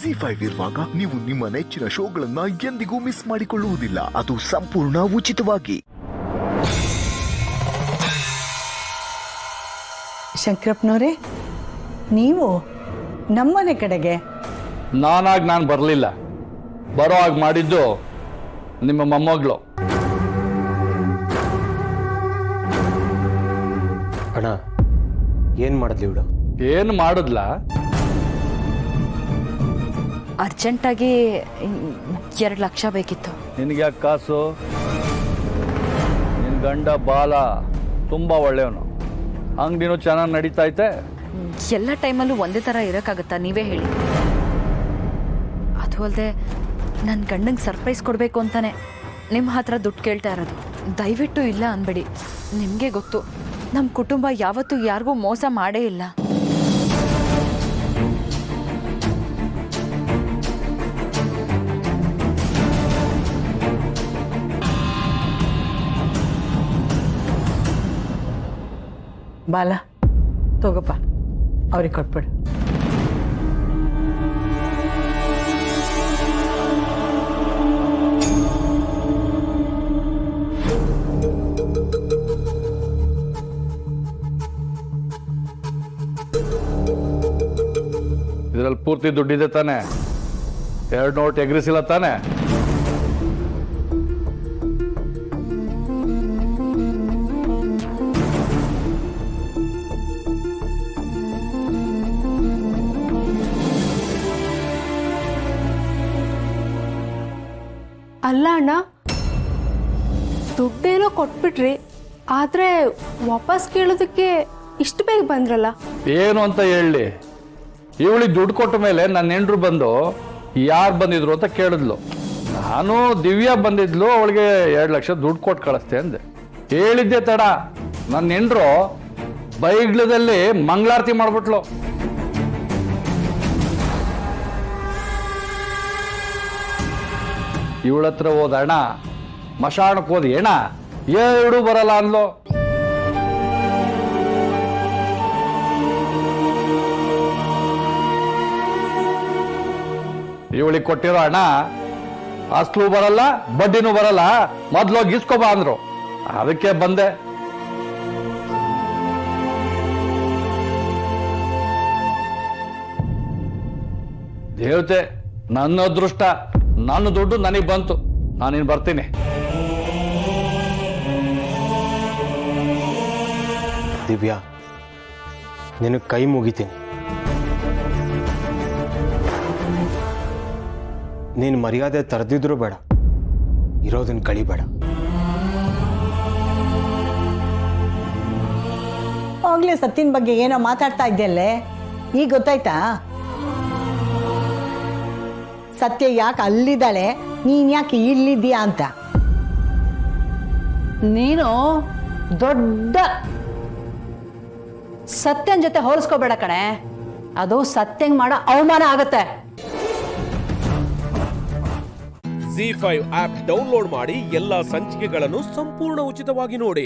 ZEE5 ಇರುವಾಗ ನೀವು ನಿಮ್ಮ ನೆಚ್ಚಿನ ಶೋಗಳನ್ನ ಎಂದಿಗೂ ಮಿಸ್ ಮಾಡಿಕೊಳ್ಳುವುದಿಲ್ಲ. ಅದು ಸಂಪೂರ್ಣ ಉಚಿತವಾಗಿ. ಶಂಕರಪ್ಪನವರೇ, ನೀವು ನಮ್ಮನೆ ಕಡೆಗೆ? ನಾನು ಬರಲಿಲ್ಲ. ಬರೋ ಹಾಗೆ ಮಾಡಿದ್ದು ನಿಮ್ಮ ಮೊಮ್ಮಗಳು. ಅಣ್ಣ, ಏನು ಮಾಡಿದ್ಲಿ ಇವಳು? ಏನು ಮಾಡಿದ್ಲ? ಅರ್ಜೆಂಟಾಗಿ 2 ಲಕ್ಷ ಬೇಕಿತ್ತು. ನಿನಗೆ ಯಾಕೆ ಕಾಸು? ನಿನ್ನ ಗಂಡ ಬಾಲ ತುಂಬ ಒಳ್ಳೆಯವನು, ಅಂಗಡಿನೂ ಚೆನ್ನಾಗಿ ನಡೀತೈತೆ. ಎಲ್ಲ ಟೈಮಲ್ಲೂ ಒಂದೇ ಥರ ಇರೋಕ್ಕಾಗತ್ತಾ? ನೀವೇ ಹೇಳಿ. ಅದು ಅಲ್ಲದೆ ನನ್ನ ಗಂಡಂಗೆ ಸರ್ಪ್ರೈಸ್ ಕೊಡಬೇಕು ಅಂತಾನೆ ನಿಮ್ಮ ಹತ್ರ ದುಡ್ಡು ಕೇಳ್ತಾ ಇರೋದು. ದಯವಿಟ್ಟು ಇಲ್ಲ ಅನ್ಬೇಡಿ. ನಿಮಗೆ ಗೊತ್ತು, ನಮ್ಮ ಕುಟುಂಬ ಯಾವತ್ತೂ ಯಾರಿಗೂ ಮೋಸ ಮಾಡೇ ಇಲ್ಲ. ಬಾಲ, ತಗೋಪ್ಪ, ಅವ್ರಿಗೆ ಕೊಟ್ಬಿಡು. ಇದರಲ್ಲಿ ಪೂರ್ತಿ ದುಡ್ಡಿದೆ ತಾನೆ? 2 ನೋಟ್ ಎಗ್ರಿಸಿಲ್ಲ ತಾನೆ? ಅಲ್ಲ ಅಣ್ಣ, ದುಡ್ಡೇನೋ ಕೊಟ್ಬಿಟ್ರಿ, ಆದರೆ ವಾಪಸ್ ಕೇಳೋದಕ್ಕೆ ಇಷ್ಟು ಬೇಗ ಬಂದ್ರಲ್ಲ? ಏನು ಅಂತ ಹೇಳಿ? ಇವಳಿಗೆ ದುಡ್ಡು ಕೊಟ್ಟ ಮೇಲೆ ನನ್ನ ಹೆಂಡ್ರು ಬಂದು ಯಾರು ಬಂದಿದ್ರು ಅಂತ ಕೇಳಿದ್ಲು. ನಾನು ದಿವ್ಯಾ ಬಂದಿದ್ಲು, ಅವಳಿಗೆ 2 ಲಕ್ಷ ದುಡ್ಡು ಕೊಟ್ಟು ಕಳಿಸ್ತೆ ಅಂದೆ. ಹೇಳಿದ್ದೆ ತಡ, ನನ್ನ ಹೆಂಡ್ರು ಬೈಗ್ಲದಲ್ಲಿ ಮಂಗಳಾರತಿ ಮಾಡ್ಬಿಟ್ಲು. ಇವಳ ಹತ್ರ ಹೋದ ಅಣ್ಣ, ಮಶಾಣಕ್ಕೆ ಹೋದ ಏಣ, 2 ಬರಲ್ಲ ಅಂದ್ಲು. ಇವಳಿಗೆ ಕೊಟ್ಟಿರೋ ಹಣ ಅಸ್ಲು ಬರಲ್ಲ, ಬಡ್ಡಿನೂ ಬರಲ್ಲ, ಮೊದ್ಲು ಗೀಸ್ಕೊಬಾ ಅಂದ್ರು. ಅದಕ್ಕೆ ಬಂದೆ. ದೇವತೆ, ನನ್ನ ಅದೃಷ್ಟ, ನನ್ನ ದುಡ್ಡು ನನಗೆ ಬಂತು. ನಾನಿನ್ ಬರ್ತೀನಿ. ದಿವ್ಯಾ, ನಿನಗೆ ಕೈ ಮುಗಿತೀನಿ. ನೀನು ಮರ್ಯಾದೆ ತರದಿದ್ರು ಬೇಡ, ಇರೋದನ್ನ ಕಳಿಬೇಡ. ಆಗ್ಲೇ ಸತ್ತಿನ ಬಗ್ಗೆ ಏನೋ ಮಾತಾಡ್ತಾ ಇದ್ದಲ್ಲೇ, ಈಗ ಗೊತ್ತಾಯ್ತಾ? ಸತ್ಯ ಯಾಕೆ ಅಲ್ಲಿದ್ದಾಳೆ, ನೀನ್ ಯಾಕೆ ಇಲ್ಲಿದ್ದೀಯಾ ಅಂತ. ನೀನು ದೊಡ್ಡ ಸತ್ಯನ ಜೊತೆ ಹೋಲಿಸ್ಕೋಬೇಡ ಕಣೆ. ಅದು ಸತ್ಯಂಗ್ ಮಾಡೋ ಅವಮಾನ ಆಗತ್ತೆ. ZEE5 ಆಪ್ ಡೌನ್ಲೋಡ್ ಮಾಡಿ ಎಲ್ಲಾ ಸಂಚಿಕೆಗಳನ್ನು ಸಂಪೂರ್ಣ ಉಚಿತವಾಗಿ ನೋಡಿ.